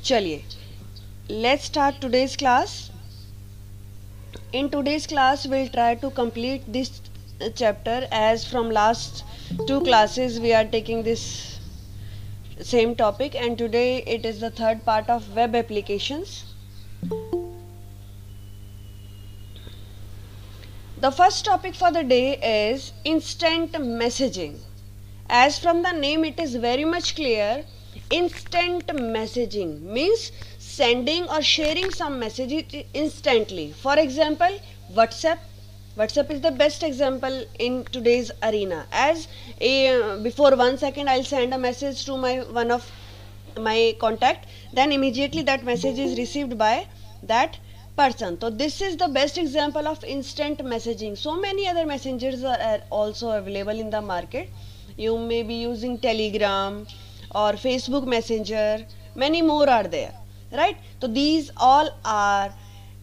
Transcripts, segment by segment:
चलिए, let's start today's class. In today's class we'll try to complete this chapter, as from last two classes we are taking this same topic, and today it is the third part of web applications. The first topic for the day is instant messaging. As from the name it is very much clear, instant messaging means sending or sharing some messages instantly. For example, WhatsApp is the best example in today's arena, as before 1 second I'll send a message to one of my contact, then immediately that message is received by that person. So this is the best example of instant messaging. So many other messengers are also available in the market. You may be using Telegram or Facebook Messenger, many more are there, right? So these all are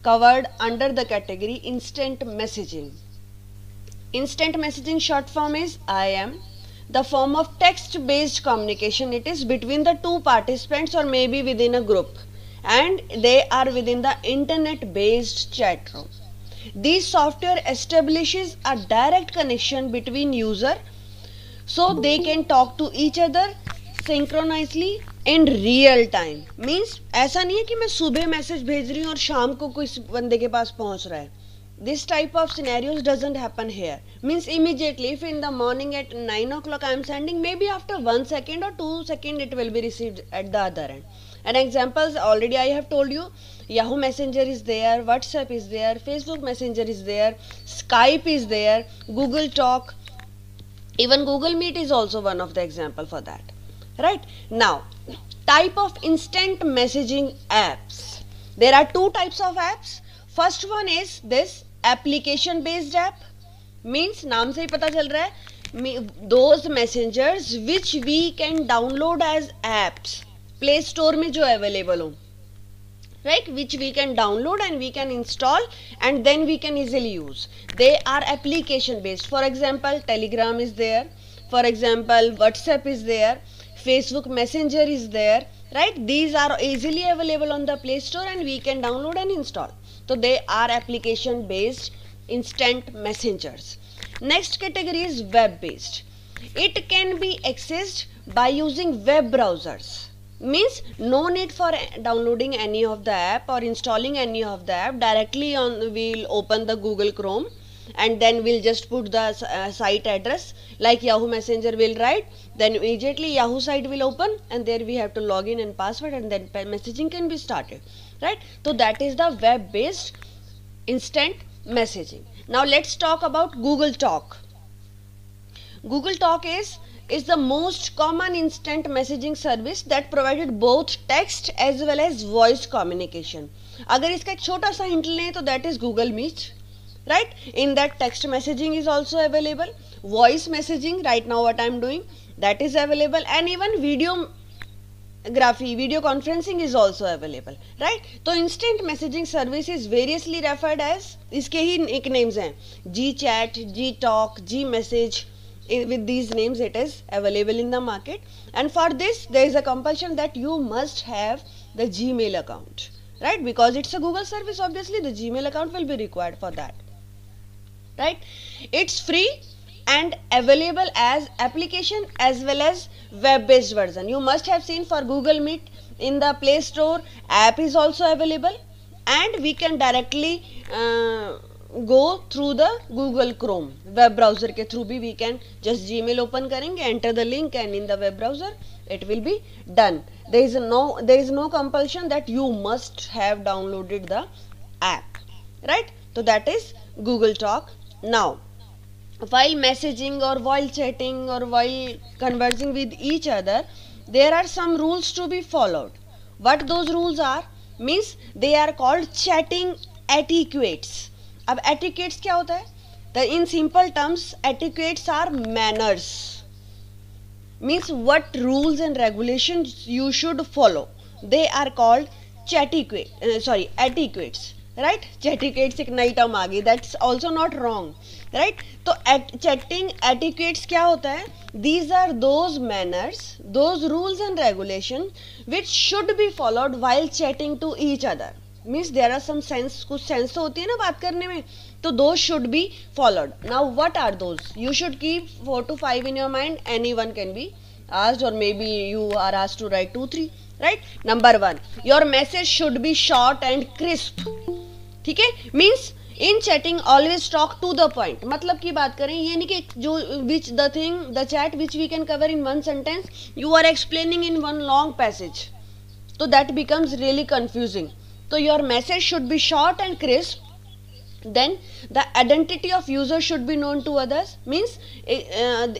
covered under the category instant messaging. Instant messaging short form is IM. The form of text based communication, it is between the two participants or maybe within a group, and they are within the internet based chat room. This software establishes a direct connection between user so they can talk to each other synchronously in real time. Means ऐसा नहीं है कि मैं सुबह message भेज रही हूँ और शाम को कोई बंदे के पास पहुँच रहा है. This type of scenarios doesn't happen here. Means immediately, if in the morning at 9 o'clock I am sending, maybe after 1 second or 2 seconds it will be received at the other end. And examples already I have told you. Yahoo Messenger is there, WhatsApp is there, Facebook Messenger is there, Skype is there, Google Talk, even Google Meet is also one of the example for that. Right? Now, type of instant messaging apps. There are two types of apps. First one is this application based app. Means नाम से ही पता चल रहा है, those messengers which we can download as apps. Play Store में जो available हो, right, which we can download and we can install and then we can easily use. They are application based. For example, Telegram is there, for example WhatsApp is there, Facebook Messenger is there, right? These are easily available on the Play Store and we can download and install. So they are application based instant messengers. Next category is web based. It can be accessed by using web browsers. Means no need for downloading any of the app or installing any of the app. Directly we'll open the Google Chrome and then we'll just put the site address, like Yahoo Messenger will write, then immediately Yahoo site will open and there we have to log in and password and then messaging can be started, right? So that is the web based instant messaging. Now let's talk about Google Talk. Google Talk is the most common instant messaging service that provided both text as well as voice communication. अगर इसका एक छोटा सा hint लें तो that is Google Meet, right? In that text messaging is also available, voice messaging right now what I am doing, that is available, and even video conferencing is also available, right? तो instant messaging service is variously referred as, इसके ही nicknames हैं, G-Chat, G-Talk, G-Message. With these names it is available in the market, and for this there is a compulsion that you must have the Gmail account, right? Because it's a Google service, obviously the Gmail account will be required for that, right? It's free and available as application as well as web based version. You must have seen for Google Meet in the Play Store, app is also available and we can directly go through the Google Chrome web browser के through भी we can just Gmail open करेंगे, enter the link and in the web browser it will be done. There is no compulsion that you must have downloaded the app, right? So that is Google Talk. Now, while messaging or while chatting or while conversing with each other, there are some rules to be followed. What those rules are? Means they are called chatting etiquettes. अब etiquettes क्या होता है? In simple terms, etiquettes are manners. Means what rules and regulations you should follow. They are called etiquettes. Right, chatiquettes एक नई term आ गई, that's also not wrong, right. तो chatting etiquettes क्या होता है, these are those manners, those rules and regulation which should be followed while chatting to each other, means there are some sense, कुछ sense तो होती है ना बात करने में, तो those should be followed. Now what are those, you should keep 4 to 5 in your mind, anyone can be asked or maybe you are asked to write 2-3, right? Number 1, your message should be short and crisp, ठीक है, means in chatting always talk to the point, मतलब की बात करें ये नहीं कि जो which the thing the chat which we can cover in one sentence you are explaining in one long passage, तो दैट बिकम्स रियली कंफ्यूजिंग। तो your message should be short and crisp, then the identity of user should be known to others, means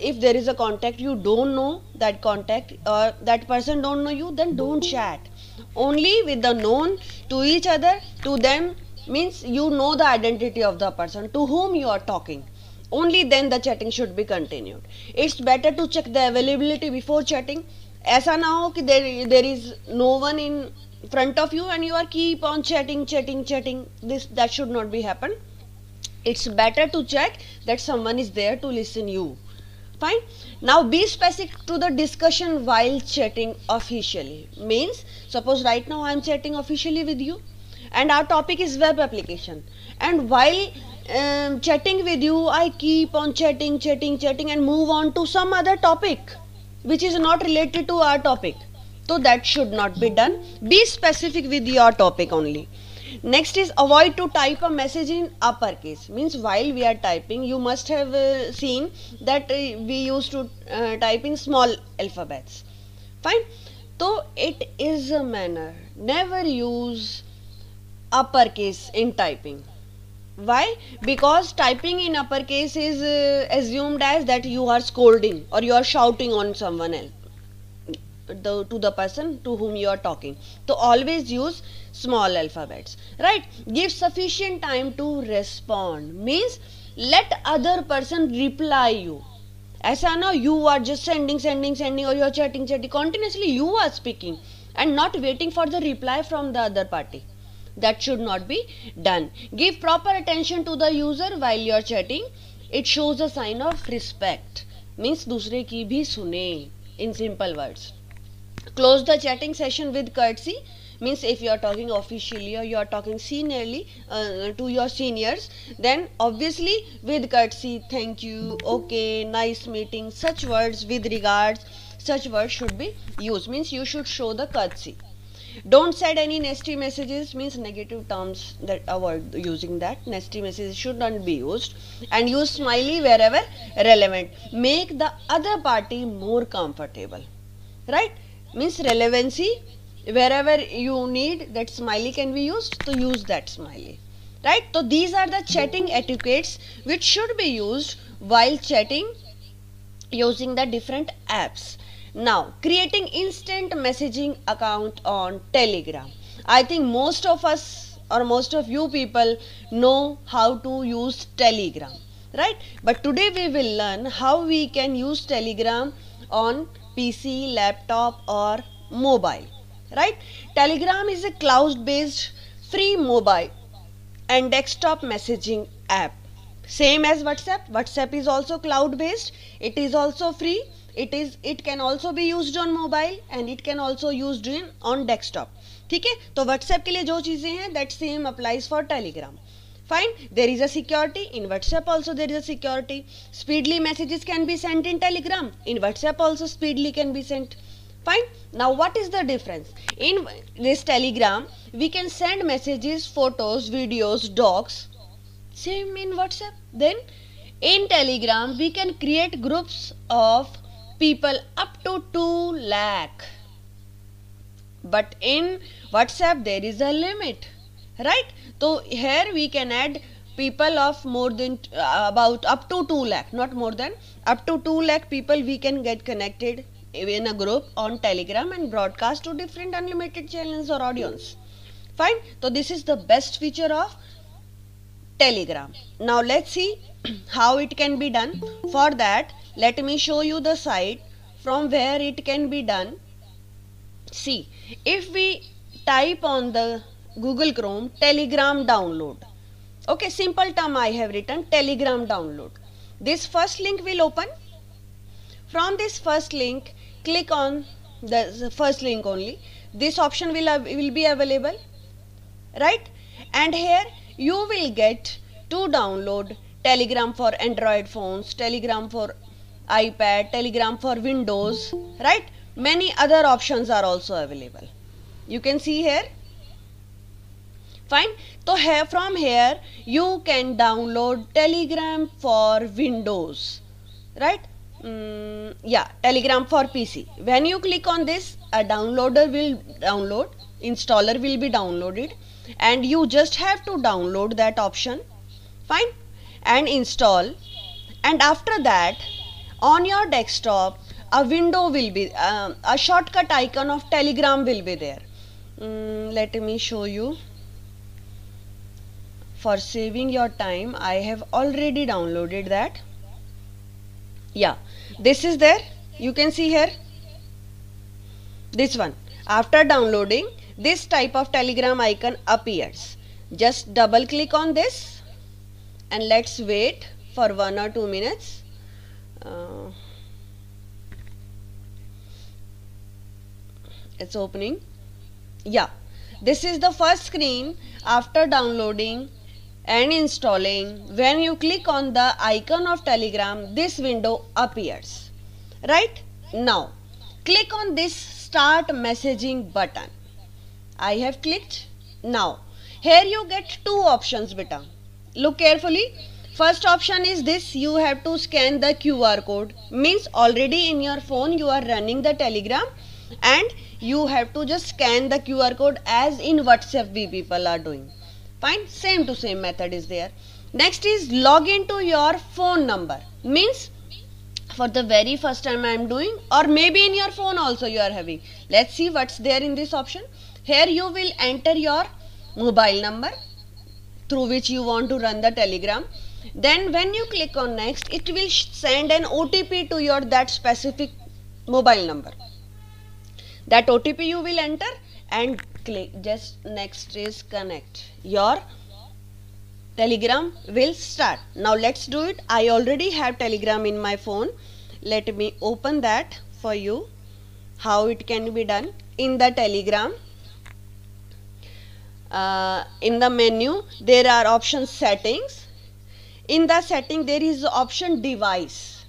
if there is a contact you don't know that contact or that person don't know you, then don't chat, only with the known to each other, to them, means you know the identity of the person to whom you are talking, only then the chatting should be continued. It's better to check the availability before chatting, ऐसा ना हो कि there is no one in front of you and you are keep on chatting, this that should not be happen. It's better to check that someone is there to listen you. Fine. Now be specific to the discussion while chatting officially, means suppose right now I am chatting officially with you and our topic is web application, and while chatting with you I keep on chatting and move on to some other topic which is not related to our topic, so that should not be done. Be specific with your topic only. Next is avoid to type a message in uppercase, means while we are typing you must have seen that we used to type in small alphabets. Fine. So it is a manner, never use uppercase in typing. Why? Because typing in uppercase is assumed as that you are scolding or you are shouting on someone else, to the person to whom you are talking. So always use small alphabets, right? Give sufficient time to respond, means let other person reply you. ऐसा ना you are just sending or you are chatting continuously, you are speaking and not waiting for the reply from the other party. That should not be done. Give proper attention to the user while you are chatting. It shows a sign of respect, means दूसरे की भी सुने, in simple words. Close the chatting session with courtesy, means if you are talking officially or you are talking seniorly to your seniors, then obviously with courtesy, thank you, okay, nice meeting, such words, with regards, such words should be used, means you should show the courtesy. Don't send any nasty messages, means negative terms, that avoid using that. Nasty messages should not be used, and use smiley wherever relevant. Make the other party more comfortable, right? Means relevancy, wherever you need that smiley can be used, to use that smiley, right? So these are the chatting etiquettes which should be used while chatting using the different apps. Now creating instant messaging account on Telegram. I think most of us or most of you people know how to use Telegram, right? But today we will learn how we can use Telegram on PC, laptop or mobile, right? Telegram is a cloud based free mobile and desktop messaging app, same as WhatsApp. WhatsApp is also cloud based, it is also free, it can also be used on mobile and it can also used in on desktop, ठीक है? तो WhatsApp के लिए जो चीजें हैं that same applies for Telegram. Fine. There is a security in WhatsApp also, there is a security. Speedily messages can be sent in Telegram, in WhatsApp also speedily can be sent. Fine. Now what is the difference? In this Telegram we can send messages, photos, videos, docs, same in WhatsApp. Then in Telegram we can create groups of people up to 2 lakh, but in WhatsApp there is a limit, right? So here we can add people of more than about up to 2 lakh, not more than, up to 2 lakh people we can get connected in a group on Telegram and broadcast to different unlimited channels or audience. Fine. So this is the best feature of Telegram. Now let's see how it can be done. For that let me show you the site from where it can be done. See, if we type on the Google Chrome, Telegram download. Okay, simple term I have written, Telegram download. This first link will open. From this first link, click on the first link only. This option will be available, right? And here you will get to download Telegram for Android phones, Telegram for iPad, Telegram for Windows, right? Many other options are also available. You can see here. Fine. So here, from here you can download Telegram for Windows, right? Yeah, Telegram for PC. When you click on this, a downloader will download, installer will be downloaded, and you just have to download that option, fine, and install. And after that, on your desktop, a window will be, a shortcut icon of Telegram will be there. Let me show you. For saving your time, I have already downloaded that. Yeah, this is there. You can see here. This one. After downloading, this type of Telegram icon appears. Just double click on this and let's wait for 1 or 2 minutes. It's opening. Yeah, this is the first screen after downloading and installing. When you click on the icon of Telegram, this window appears, right? Now click on this start messaging button. I have clicked. Now here you get two options, beta. Look carefully. First option is this, you have to scan the QR code. Means already in your phone you are running the Telegram and you have to just scan the QR code as in WhatsApp we people are doing. Fine, same to same method is there. Next is log into your phone number. Means for the very first time I am doing, or maybe in your phone also you are having. Let's see what's there in this option. Here you will enter your mobile number through which you want to run the Telegram. Then when you click on next, it will send an OTP to your that specific mobile number. That OTP you will enter and click. Just next is connect. Your Telegram will start. Now let's do it. I already have Telegram in my phone. Let me open that for you. How it can be done. In the Telegram, in the menu there are options settings. In the setting there is option device.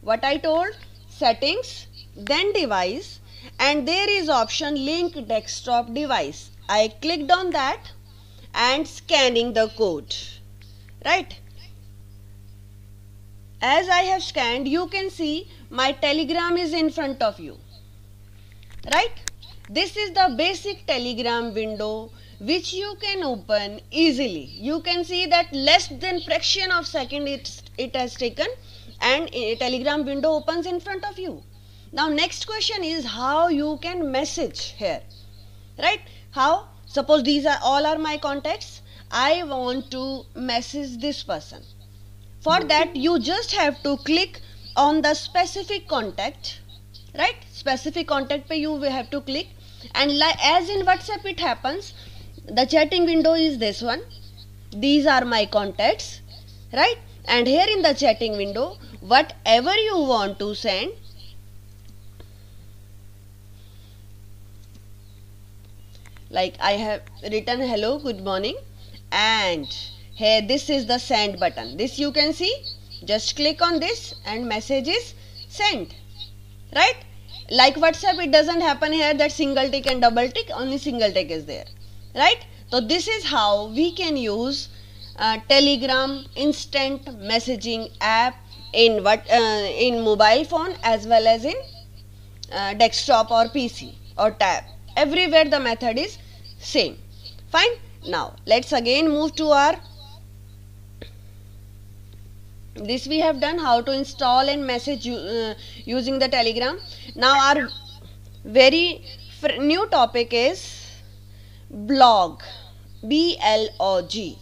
What I told, settings, then device, and there is option link desktop device. I clicked on that and scanning the code, right? As I have scanned, you can see my Telegram is in front of you, right? This is the basic Telegram window which you can open easily. You can see that less than fraction of second it has taken and a Telegram window opens in front of you. Now next question is how you can message here, right? How? Suppose these are all are my contacts. I want to message this person. For that you just have to click on the specific contact, right? Specific contact pe you will have to click, and as in WhatsApp it happens, the chatting window is this one. These are my contacts, right? And here in the chatting window, whatever you want to send, like I have written hello, good morning, and here this is the send button. This you can see. Just click on this and message is sent, right? Like WhatsApp, it doesn't happen here that single tick and double tick, only single tick is there, right? So this is how we can use Telegram instant messaging app in in mobile phone as well as in desktop or PC or tab. Everywhere the method is same. Fine. Now let's again move to our, this we have done how to install and message using the Telegram. Now our very new topic is blog, B-L-O-G,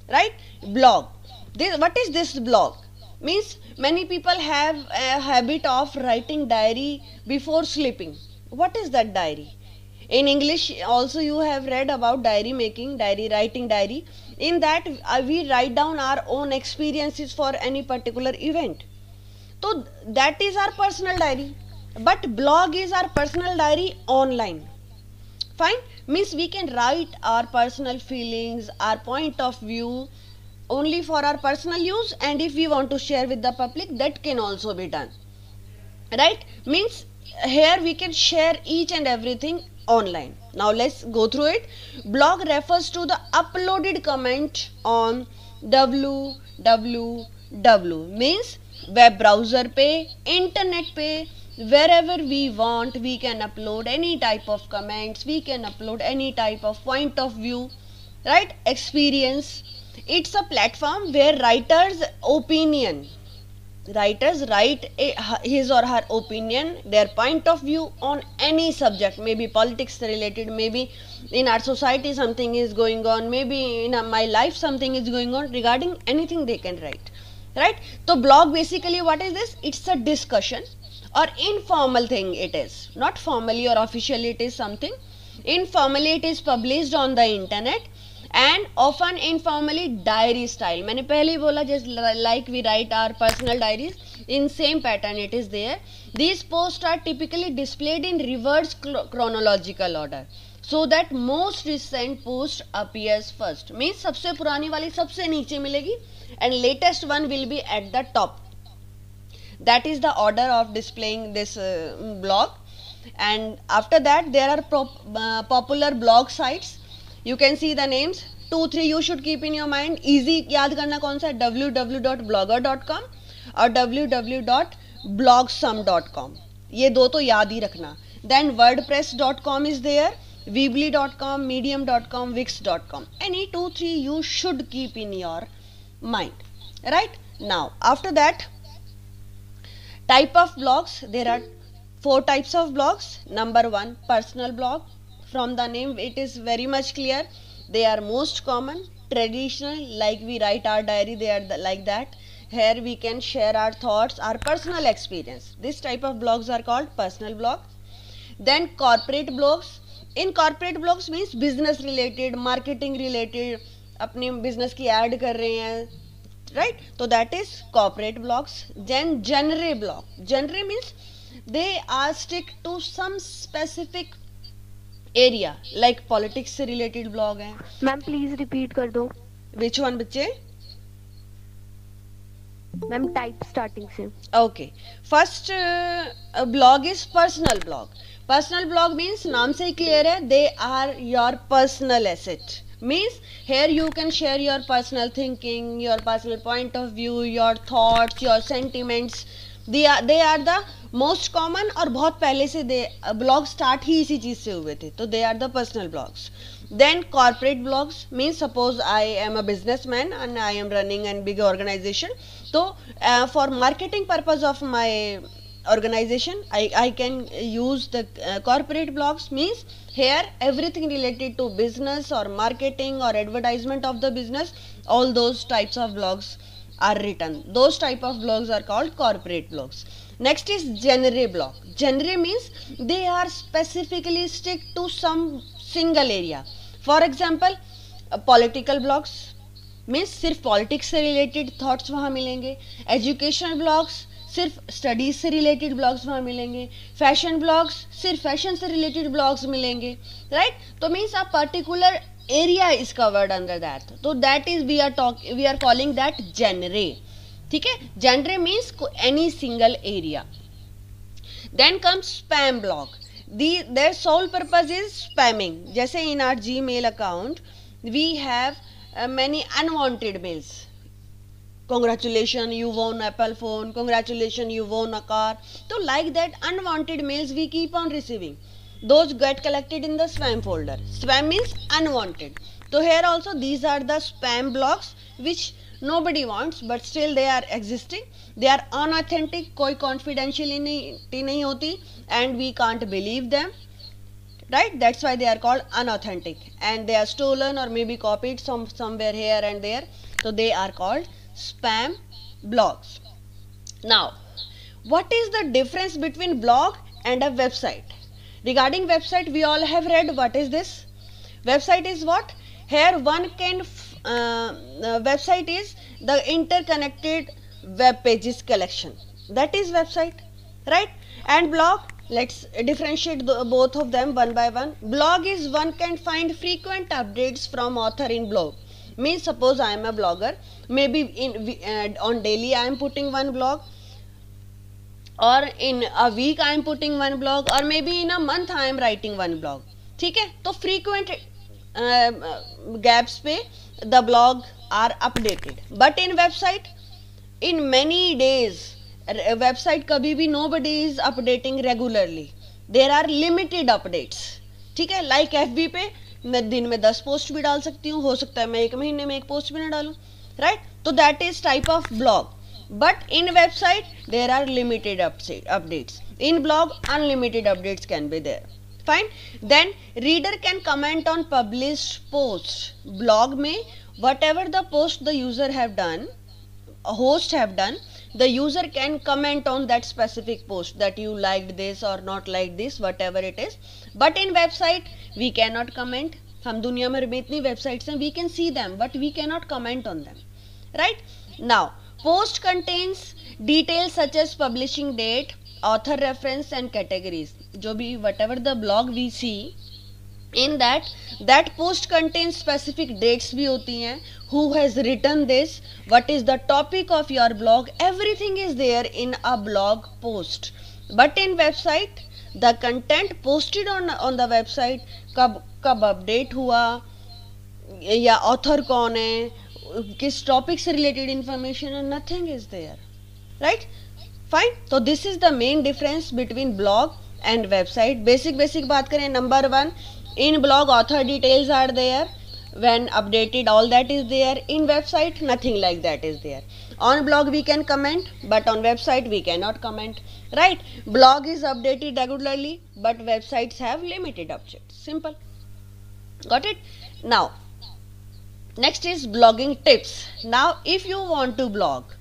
right? Blog. What is this blog? Means many people have a habit of writing diary before sleeping. What is that diary? In English also you have read about diary making, writing diary. In that we write down our own experiences for any particular event. So that is our personal diary. But blog is our personal diary online. Fine, means we can write our personal feelings, our point of view only for our personal use, and if we want to share with the public, that can also be done, right? Means here we can share each and everything online. Now let's go through it. Blog refers to the uploaded comment on www, means web browser पे, internet पे, wherever we want we can upload any type of comments, we can upload any type of point of view, right? Experience. It's a platform where writers write his or her opinion, their point of view on any subject, maybe politics related, maybe in our society something is going on, maybe in my life something is going on, regarding anything they can write, right? So blog basically what is this? It's a discussion or informal thing. It is not formally or officially, it is something informally. It is published on the internet and often informally diary style. मैंने पहले ही बोला, just like we write our personal diaries, in same pattern it is there. These posts are typically displayed in reverse chronological order so that most recent post appears first. Means सबसे पुरानी वाली सबसे नीचे मिलेगी and latest one will be at the top. That is the order of displaying this blog. And after that there are popular blog sites. You can see the names. 2-3 you should keep in your mind. Easy याद करना कौन सा? www.blogger.com और www.blogsum.com. ये दो तो याद ही रखना. Then wordpress.com is there, weebly.com, medium.com, wix.com. Any 2-3 you should keep in your mind, right? Now after that, type of blogs. There are 4 types of blogs. Number 1, personal blog. From the name it is very much clear. They are most common, traditional, like we write our diary, they are like that. Here we can share our thoughts, our personal experience. This type of blogs are called personal blogs. Then corporate blogs. In corporate blogs means business related, marketing related, अपने business की ad कर रहे हैं, right? So that is corporate blogs. Then genre blog. Genre means they are stick to some specific area, like politics से related blog है. Ma'am please repeat कर दो. Which one बच्चे? मैम टाइप स्टार्टिंग से. Okay, first blog is personal blog. Personal blog means नाम से ही clear है, they are your personal asset. Means here you can share your personal thinking, your personal point of view, your thoughts, your sentiments. They are the most common और बहुत पहले से blog start ही इसी चीज से हुए थे. तो they are the personal blogs. Then corporate blogs means suppose I am a businessman and I am running an big organisation. तो for marketing purpose of my organization I can use the corporate blogs. Means here everything related to business or marketing or advertisement of the business, all those types of blogs are written. Those type of blogs are called corporate blogs. Next is genre blog. Genre means they are specifically stick to some single area. For example, political blogs means सिर्फ politics से related thoughts वहाँ मिलेंगे. Educational blogs सिर्फ studies से related blogs वहाँ मिलेंगे. Fashion blogs सिर्फ fashion से रिलेटेड ब्लॉग्स मिलेंगे, राइट? तो means a particular area is covered under that. तो that is we are calling that genre. ठीक है, genre means any single area. Then comes spam blog. Their sole purpose is spamming. जैसे in our Gmail account we have many unwanted mails. Congratulations, you won Apple phone. Congratulations, you won a car. So like that unwanted mails we keep on receiving. Those get collected in the spam folder. Spam means unwanted. So here also these are the spam blogs which nobody wants but still they are existing. They are unauthentic. कोई confidentiality नहीं होती and we can't believe them. Right? That's why they are called unauthentic and they are stolen or maybe copied somewhere here and there. So they are called spam blogs. Now, what is the difference between blog and a website? Regarding website, we all have read what is this. Website is what? Here one can website is the interconnected web pages collection. That is website, right? And blog, let's differentiate both of them one by one. Blog is one can find frequent updates from author in blog. Means suppose I am a blogger, maybe on daily I am putting one blog, or in a week I am putting one blog, or maybe in a month I am writing one blog. ठीक है, तो frequent gaps पे the blog are updated. But in website, in many days, website कभी भी nobody is updating regularly. There are limited updates. ठीक है, like FB पे मैं दिन में 10 पोस्ट भी डाल सकती हूँ, हो सकता है मैं एक महीने में एक पोस्ट भी ना डालूँ, राइट? तो that is type of blog. But in website there are limited updates. In blog unlimited updates can be there. Fine. Then reader can comment on published posts. Blog में whatever the post the user have done, a host have done, the user can comment on that specific post that you liked this or not liked this, whatever it is. But in website we cannot comment. हम दुनिया में इतनी websites हैं, we can see them but we cannot comment on them, right? Now post contains details such as publishing date, author reference and categories. जो भी whatever the blog we see, in that post contains specific dates भी होती हैं, who has written this, what is the topic of your blog, everything is there in a blog post. But in website the content posted on the website, कब update हुआ, या author कौन है, किस topic से रिलेटेड इंफॉर्मेशन है, nothing is there, right? Fine. तो this is the main difference between blog and website. Basic बात करें, number 1, in blog author details are there, when updated all that is there. In website nothing like that is there. On blog we can comment, but on website we cannot comment, right? Blog is updated regularly but websites have limited updates. Simple. Got it? Now next is blogging tips. Now if you want to blog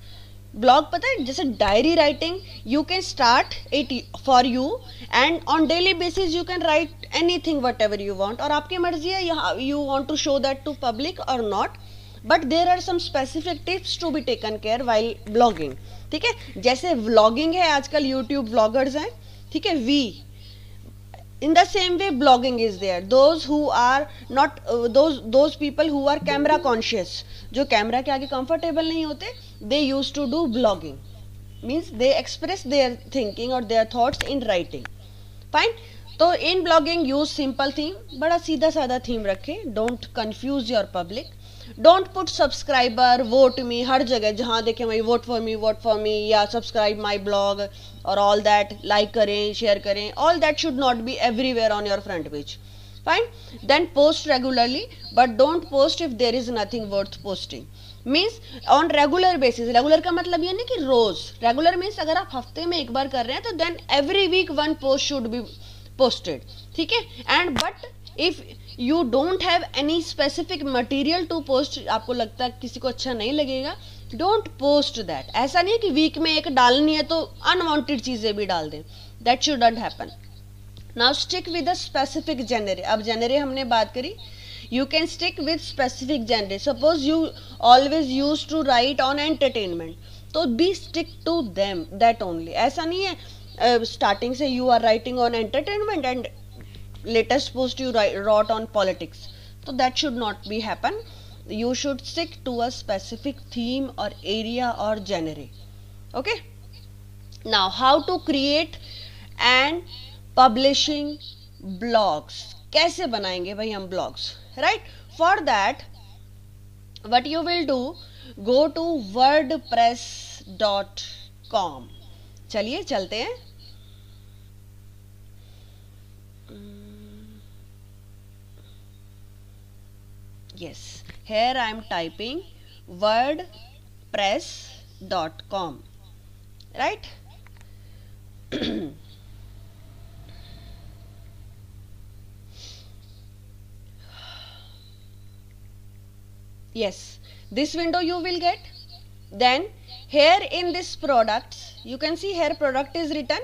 पता है जैसे diary writing, you can start it for you and on daily basis you can write anything whatever you want, और आपकी मर्जी है you want to show that to public और not, but there are some specific tips to be taken care while blogging. ठीक है, जैसे vlogging है आजकल, यूट्यूब व्लॉगर्स हैं, ठीक है, we in the same way blogging is there. Those who are not those people who are camera conscious, जो camera के आगे comfortable नहीं होते, they used to do blogging, means they express their thinking or their thoughts in writing. Fine. तो in blogging use simple theme, बड़ा सीधा साधा theme रखे, don't confuse your public, don't put subscriber, vote me हर जगह जहाँ देखें वही vote for me या subscribe my blog और all that, like करें, share करें, all that should not be everywhere on your front page. Fine. Then post regularly, but don't post if there is nothing worth posting. Means on regular basis. Regular का मतलब ये नहीं कि रोज, regular means अगर आप हफ्ते में एक बार कर रहे हैं तो then every week one post should be posted. ठीक है, and but if you don't have any specific material to post, आपको लगता है किसी को अच्छा नहीं लगेगा, don't post that. ऐसा नहीं है कि वीक में एक डालनी है तो अनवांटेड चीजें भी डाल दें, that shouldn't happen. Now stick with a specific genre. अब genre हमने बात करी, you can stick with specific genre. Suppose you always used to write on entertainment, तो be stick to them, that only. ऐसा नहीं है starting से you are writing on entertainment and latest post you wrote on politics, so that should not be happen. You should stick to a specific theme or area or genre. Okay. Now how to create and publishing blogs, कैसे बनाएंगे भाई हम blogs, right? For that what you will do, go to wordpress.com. चलिए चलते हैं. Yes, here I am typing wordpress.com, right? Yes, this window you will get. Then here in this products, you can see here product is written.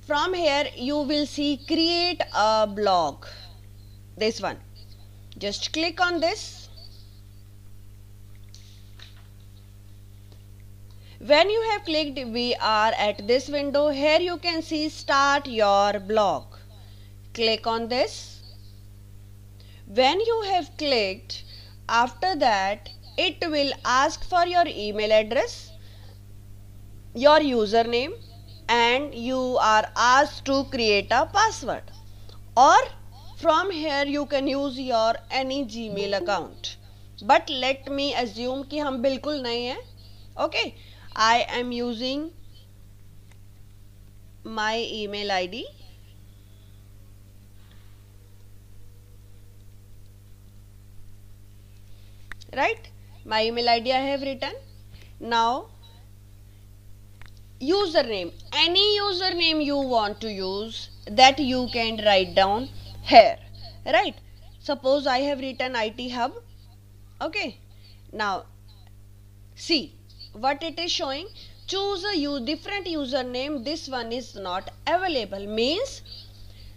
from here you will see create a blog, this one. Just click on this. When you have clicked, we are at this window. Here you can see start your blog. Click on this. When you have clicked, after that it will ask for your email address, your username, and you are asked to create a password, or from here you can use your any Gmail account. But let me assume कि हम बिल्कुल नहीं हैं. Okay, I am using my email ID. Right, my email ID I have written. Now username, any username you want to use, that you can write down here. Right, suppose I have written IT Hub. Okay, now see what it is showing. Choose a different username. This one is not available, means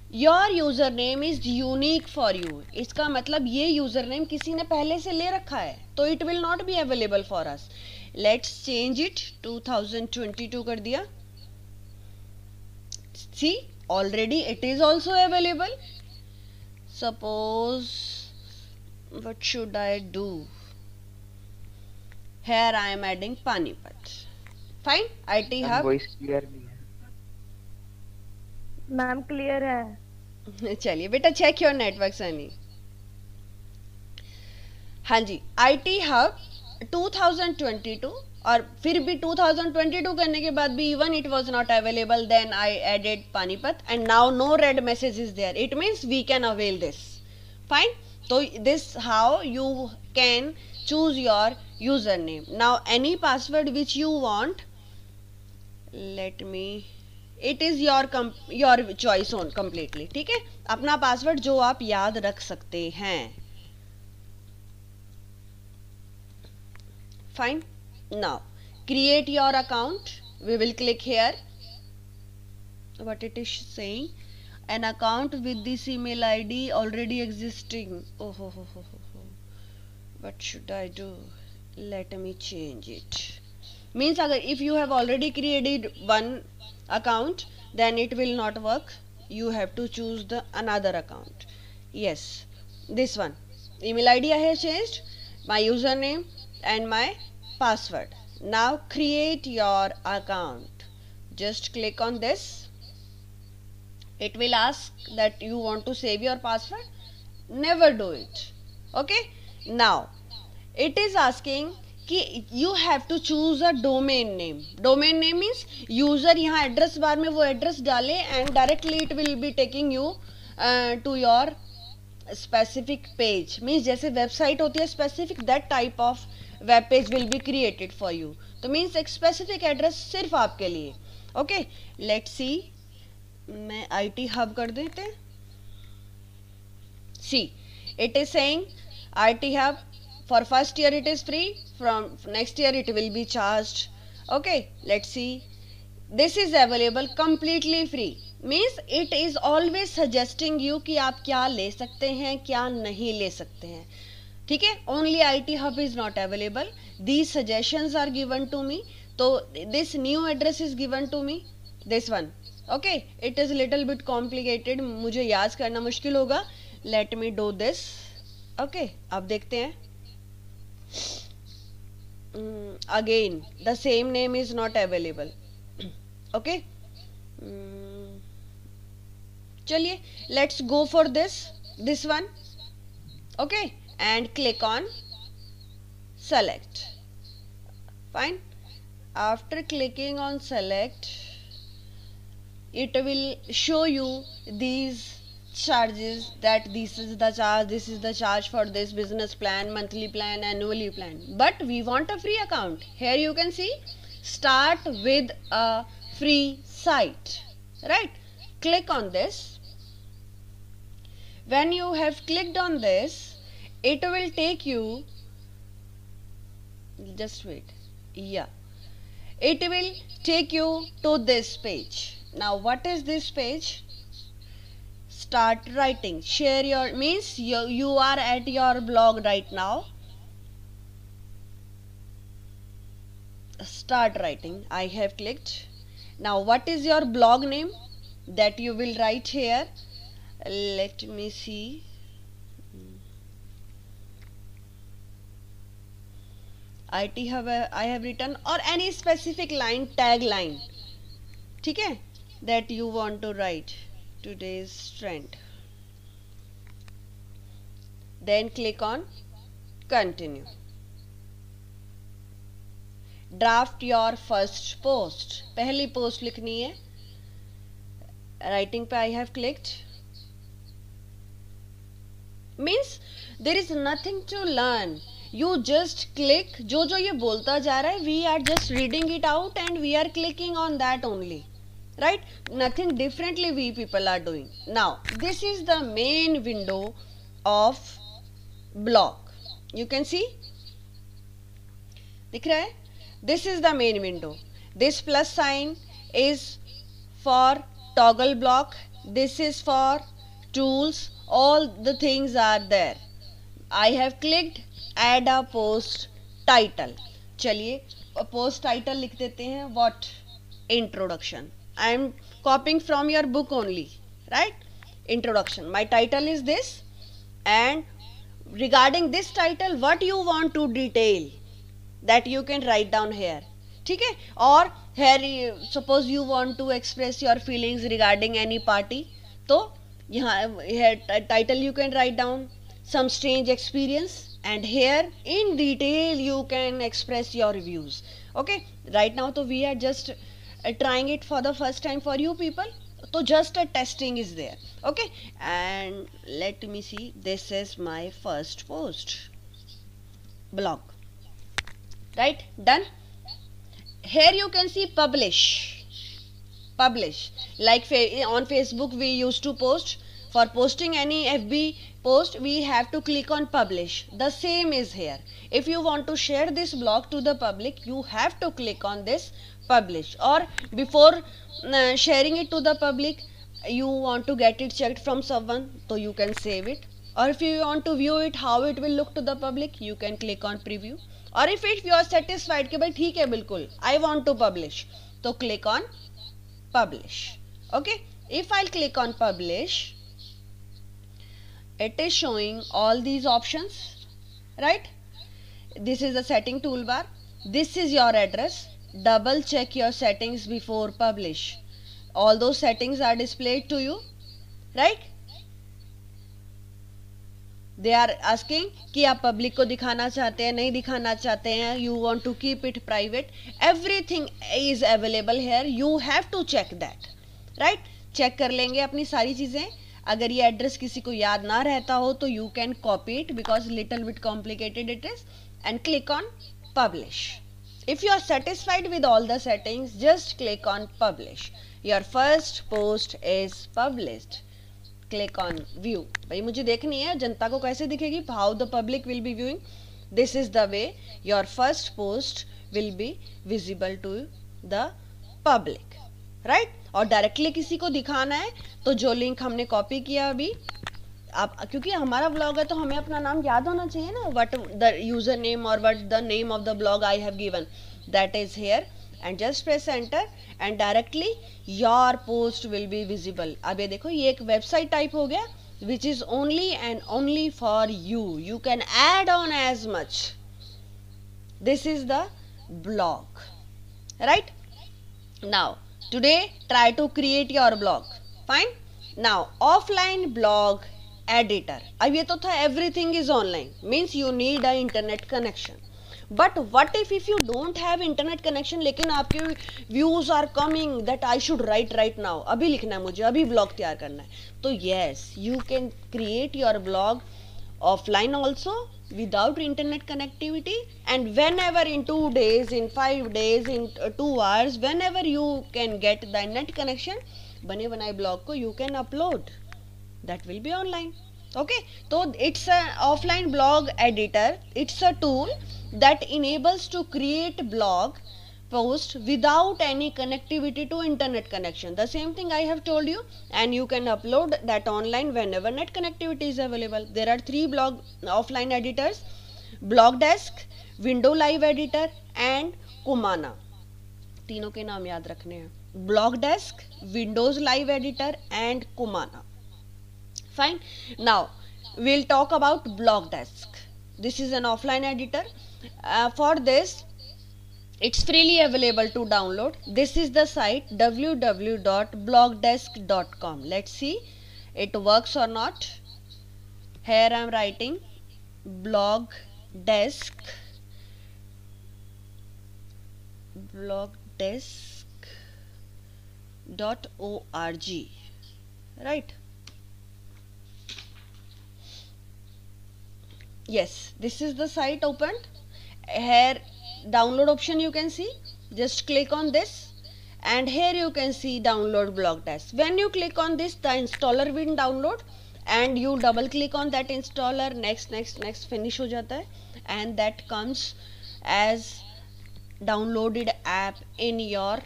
your username is unique for you. इसका मतलब ये username किसी ने पहले से ले रखा है, तो it will not be available for us. Let's change it. 2022 कर दिया. See, already it is also available. Suppose what should I do? Here I am adding Panipat. Fine. IT Hub. Voice clear नहीं है ma'am clear है. चलिए बेटा, check your network Sunny. हाँ जी, IT Hub 2022, और फिर भी 2022 करने के बाद भी even it was not available, then I added Panipat and now no red message is there. It means we can avail this. Fine. So this how you can choose your username. Now any password which you want, let me, it is your choice on completely. ठीक है, अपना password जो आप याद रख सकते हैं. Fine. Now create your account. We will click here. What it is saying, an account with this email ID already existing. Oh, what should I do? Let me change it. Means if you have already created one account, then it will not work. You have to choose the another account. Yes, this one. Email ID I have changed, my username and my password. Now create your account. Just click on this. It will ask that you want to save your password. Never do it. Okay. Now it is asking कि you have to choose a domain name. Domain name means user यहाँ address bar में वो address डाले and directly it will be taking you to your specific page. Means जैसे website होती है specific, that type of web page will be created for you. तो means एक specific address सिर्फ आपके लिए. Okay, let's see. मैं IT Hub कर देते हैं. See, it is saying IT Hub for first year it is free, from next year it will be charged. Okay, let's see. This is available completely free. Means it is always suggesting you कि आप क्या ले सकते हैं, क्या नहीं ले सकते हैं. ठीक है, only IT Hub is not available. These suggestions are given to me. So this new address is given to me. This one. Okay, it is little bit complicated. मुझे याद करना मुश्किल होगा. Let me do this. Okay, अब देखते हैं. Again, the same name is not available. Okay. चलिए, let's go for this one. Okay, and click on select. Fine. After clicking on select, it will show you these charges, that this is the charge for this business plan, monthly plan, annually plan. But we want a free account. Here you can see start with a free site. Right? Click on this. When you have clicked on this, it will take you, just wait, yeah, it will take you to this page. Now what is this page? Start writing. Share your, means you are at your blog right now. Start writing. I have clicked. Now what is your blog name that you will write here? Let me see. IT Hub I have written, or any specific line, tagline, ठीक है, that you want to write. Today's trend. Then click on continue. Draft your first post. पहली post लिखनी है. Writing पे I have clicked. Means there is nothing to learn. You just click. जो जो ये बोलता जा रहा है, we are just reading it out and we are clicking on that only. Right? Nothing differently we people are doing. Now this is the main window of blog. You can see, दिख रहा है? This is the main window. This plus sign is for toggle block. This is for tools. All the things are there. I have clicked add a post title. चलिए post title लिख देते हैं. What? Introduction. I am copying from your book only, right? Introduction. My title is this, and regarding this title, what you want to detail, that you can write down here. ठीक है? और here suppose you want to express your feelings regarding any party, तो यहाँ here title you can write down some strange experience, and here in detail you can express your views. Okay, right now तो we are just trying it for the first time for you people, so just a testing is there. Okay, and let me see, this is my first post blog, right? Done. Here you can see publish. Like on Facebook we used to post. For posting any FB post, we have to click on publish. The same is here. If you want to share this blog to the public, you have to click on this publish. Or before sharing it to the public, you want to get it checked from someone, so you can save it. Or if you want to view it, how it will look to the public, you can click on preview. Or if you are satisfied कि भाई ठीक है बिल्कुल, I want to publish, तो click on publish. Okay, if I'll click on publish, it is showing all these options, right? This is the setting toolbar. This is your address. Double check your settings before publish. All those settings are displayed to you, right? They are asking कि आप public को दिखाना चाहते हैं, नहीं दिखाना चाहते हैं, you want to keep it private. Everything is available here. You have to check that, right? Check कर लेंगे अपनी सारी चीजें. अगर ये एड्रेस किसी को याद ना रहता हो तो you can copy it because little bit complicated it is, and click on publish. If you are satisfied with all the settings, just click on publish. Your first post is published. Click on view. भाई मुझे देखनी है जनता को कैसे दिखेगी, how the public will be viewing. This is the way your first post will be visible to the public, right? और directly किसी को दिखाना है तो जो लिंक हमने कॉपी किया अभी, आप क्योंकि हमारा ब्लॉग है तो हमें अपना नाम याद होना चाहिए ना, what the user name or what the name of the blog I have given, that is here, and just press enter and directly your post will be visible. अब ये देखो ये एक वेबसाइट टाइप हो गया which is only and only for you. You can add on as much. This is the blog, right? Now today try to create your blog. Fine. Now offline blog editor. अब ये तो था everything is online, means you need a internet connection. But what if you don't have internet connection लेकिन आपके views are coming that I should write right now, अभी लिखना है मुझे, अभी blog तैयार करना है, तो yes, you can create your blog offline also without internet connectivity, and whenever in 2 days, in 5 days, in 2 hours, whenever you can get the net connection, बने बनाए blog को you can upload, that will be online. Okay, so it's a offline blog editor. It's a tool that enables to create blog post without any connectivity to internet connection. The same thing I have told you, and you can upload that online whenever net connectivity is available. There are 3 blog offline editors: Blogdesk, Window Live Editor and Kumana. तीनों के नाम याद रखने हैं: Blogdesk, Windows Live Editor and Kumana. Fine. Now we'll talk about Blogdesk. This is an offline editor. For this, it's freely available to download. This is the site www.blogdesk.com. Let's see it works or not. Here I am writing blogdesk.org, right? Yes, this is the site opened. Here download option you can see. Just click on this and here you can see download Blogdesk. When you click on this, the installer will download and you double click on that installer. Next, finish हो जाता है and that comes as downloaded app in your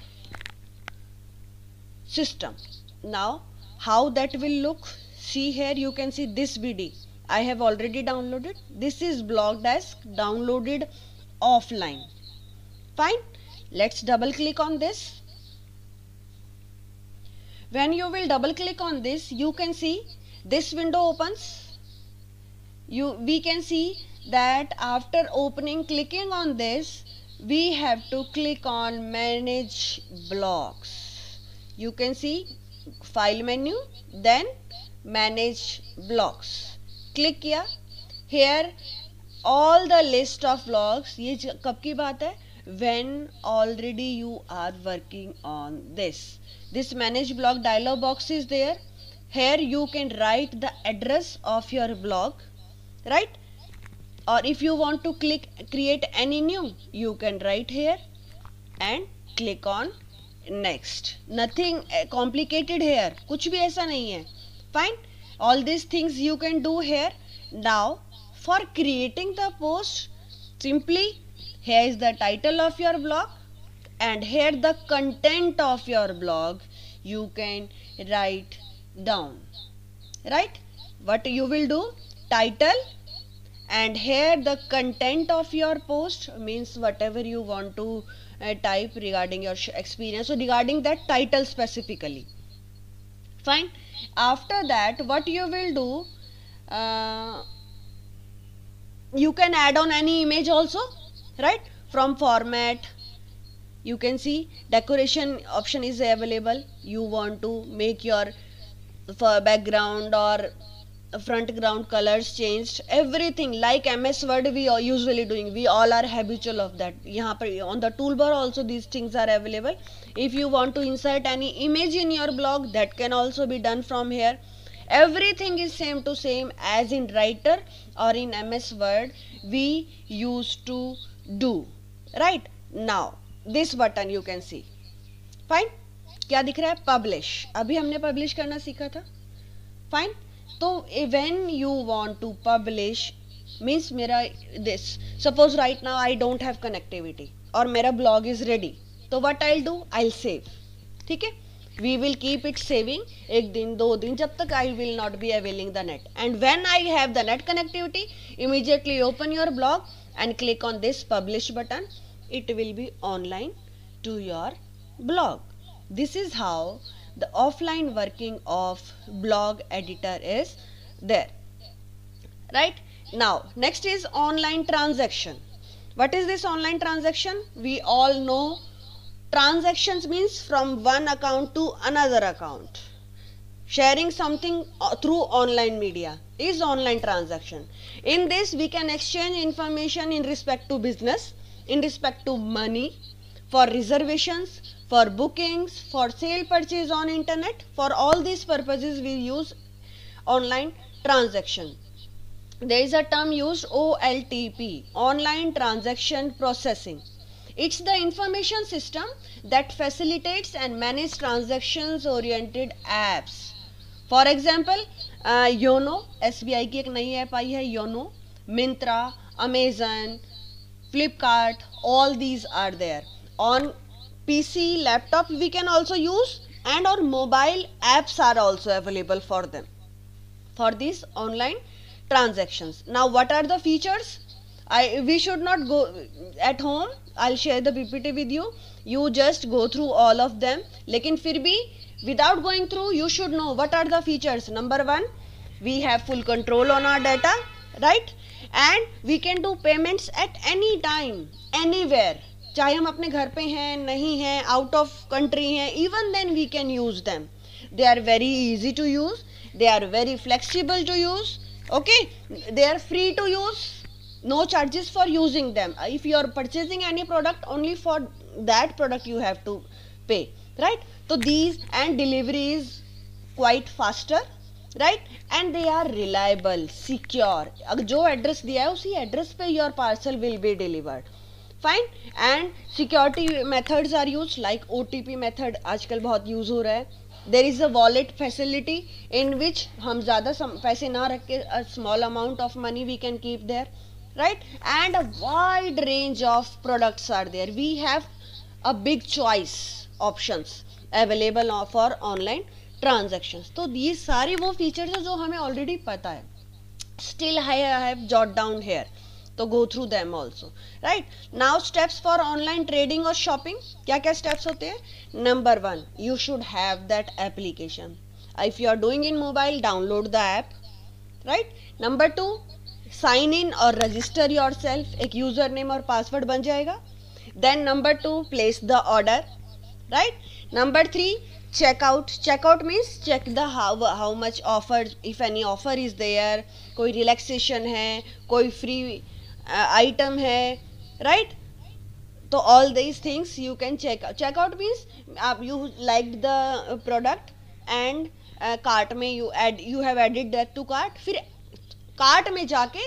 system. Now how that will look, see here you can see this BD I have already downloaded. This is Blogdesk downloaded offline. Fine. Let's double click on this. When you will double click on this, you can see this window opens. We can see that after clicking on this, we have to click on manage blogs. You can see file menu, then manage blogs. Click किया. Here all the list of blogs. ये कब की बात है? When already you are working on this. This manage blog dialog box is there. Here you can write the address of your blog, right? Or if you want to create any new, you can write here and click on next. Nothing complicated here. कुछ भी ऐसा नहीं है. Fine. All these things you can do here. Now for creating the post, simply here is the title of your blog and here the content of your blog you can write down, right? What you will do, title, and here the content of your post means whatever you want to type regarding your experience, so regarding that title specifically. Fine. After that, what you will do, you can add on any image also, right? From format, you can see decoration option is available. You want to make your background or front ground colors changed, everything like MS Word we are usually doing. We all are habitual of that. यहाँ पर on the toolbar also these things are available. If you want to insert any image in your blog, that can also be done from here. Everything is same to same as in Writer or in MS Word we used to do, right? Now this button you can see. Fine. क्या दिख रहा है? Publish. अभी हमने publish करना सीखा था. Fine. तो when you want to publish means मेरा this, suppose right now I don't have connectivity और मेरा blog is ready, तो what I'll do, I'll save. ठीक है, we will keep it saving एक दिन 2 दिन जब तक I will not be availing the net, and when I have the net connectivity, immediately open your blog and click on this publish button. It will be online to your blog. This is how the offline working of blog editor is there, right? Now next is online transaction. What is this online transaction? We all know transactions means from one account to another account. Sharing something through online media is online transaction. In this we can exchange information in respect to business, in respect to money, for reservations, for bookings, for sale purchase on internet. For all these purposes we use online transaction. There is a term used, OLTP, online transaction processing. It's the information system that facilitates and manages transactions oriented apps. For example, YONO, SBI की एक नई app आई है YONO, Myntra, Amazon, Flipkart, all these are there. On PC, laptop we can also use, and on mobile apps are also available for them, for these online transactions. Now what are the features? We should not go at home. I'll share the PPT with you. You just go through all of them. लेकिन फिर भी without going through, you should know what are the features. Number one, we have full control on our data, right? And we can do payments at any time, anywhere. चाहे हम अपने घर पे हैं, नहीं हैं, out of country हैं, even then we can use them. They are very easy to use. They are very flexible to use. Okay, they are free to use. No charges for using them. If you are purchasing any product, only for that product you have to pay, right? So these, and delivery is quite faster, right? And they are reliable, secure. जो address दिया है उसी address पे your parcel will be delivered. Fine. And security methods are used, like OTP method आजकल बहुत use हो रहा है. There is a wallet facility in which हम ज़्यादा पैसे ना रख के a small amount of money we can keep there, right? And a wide range of products are there. We have a big choice options available for online transactions. तो ये सारे वो features हैं जो हमें already पता है. Still I have jot down here. तो go through them also, right? Now steps for online trading or shopping. क्या क्या steps होते हैं? Number one, you should have that application. If you are doing in mobile, download the app, right? Number two, sign in or register yourself. एक username और password बन जाएगा. Then number two, place the order, right? Number three, checkout. Checkout means check the how much offer, if any offer is there, कोई relaxation है, कोई free item है, right? So all these things you can check out. Checkout means you liked the product and cart में you have added that to cart, फिर cart में जाके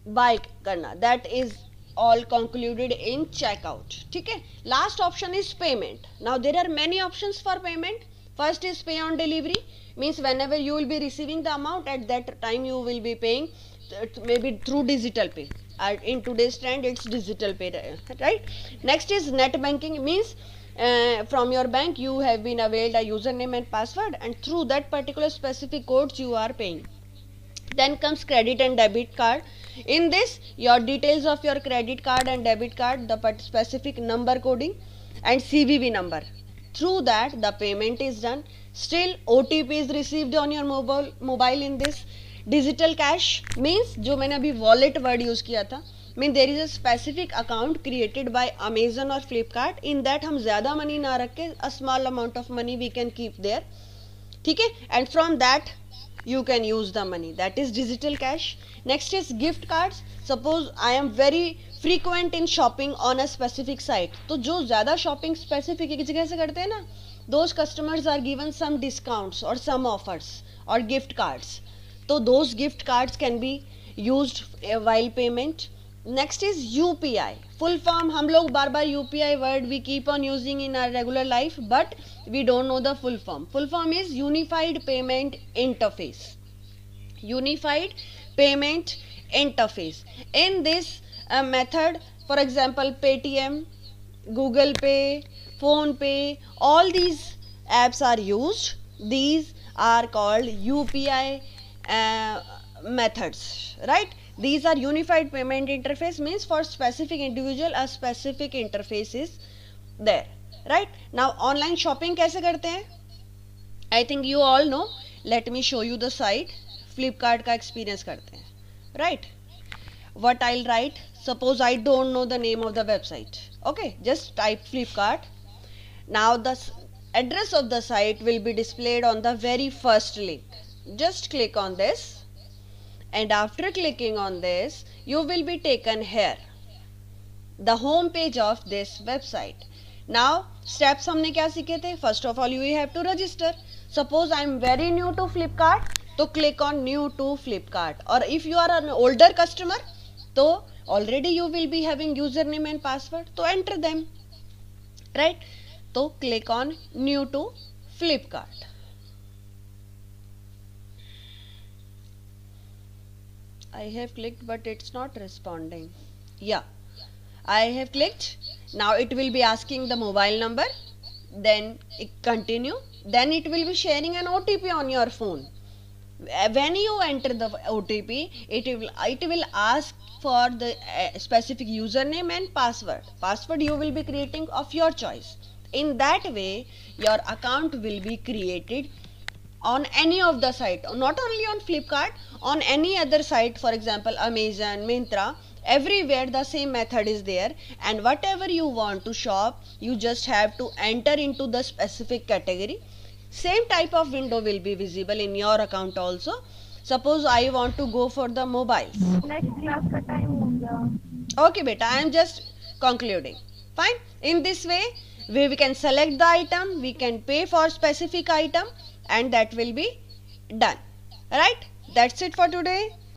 buy करना. That is all concluded in checkout. ठीक है. Last option is payment. Now there are many options for payment. First is pay on delivery, means whenever you will be receiving the amount, at that time you will be paying, maybe through digital pay. In today's trend it's digital pay, right? Next is net banking, means from your bank you have been availed a username and password, and through that particular specific codes you are paying. Then comes credit and debit card. In this, your details of your credit card and debit card, the specific number coding and CVV number. Through that the payment is done. Still OTP is received on your mobile in this. Digital cash means जो मैंने अभी wallet word use किया था, mean there is a specific account created by Amazon or Flipkart. In that हम ज़्यादा money ना रख के a small amount of money we can keep there. ठीक है. And from that you can use the money. That is digital cash. Next is gift cards. Suppose I am very frequent in shopping on a specific site. तो जो ज़्यादा shopping specific एक जगह से करते हैं ना, those customers are given some discounts or some offers or gift cards. So those gift cards can be used while payment. Next is UPI. Full form हम लोग बार बार UPI word we keep on using in our regular life, but we don't know the full form. Full form is Unified Payment Interface. Unified Payment Interface. In this method, for example, Paytm, Google Pay, Phone Pay, all these apps are used. These are called UPI methods, right? These are unified payment interface, means for specific individual a specific interface is there, right? Now online shopping कैसे करते हैं? I think you all know. Let me show you the site. Flipkart का experience करते हैं, right? What I'll write, suppose I don't know the name of the website. Okay, just type Flipkart. Now the address of the site will be displayed on the very first link. Just click on this, and after clicking on this you will be taken here, the home page of this website. Now steps हमने क्या सीखे थे? First of all you have to register. Suppose I am very new to Flipkart, तो click on new to Flipkart. Or if you are an older customer, तो already you will be having username and password, तो enter them, right? तो click on new to Flipkart. I have clicked but it's not responding. Yeah, I have clicked. Now it will be asking the mobile number, then continue, then it will be sharing an OTP on your phone. When you enter the OTP, it will ask for the specific username and password you will be creating of your choice. In that way your account will be created on any of the site, not only on Flipkart, on any other site, for example Amazon, Myntra, everywhere the same method is there. And whatever you want to shop, you just have to enter into the specific category. Same type of window will be visible in your account also. Suppose I want to go for the mobiles. Next class का time हो गया. Okay beta, I am just concluding. Fine. In this way we can select the item, we can pay for specific item, and that will be done. Right? That's it for today.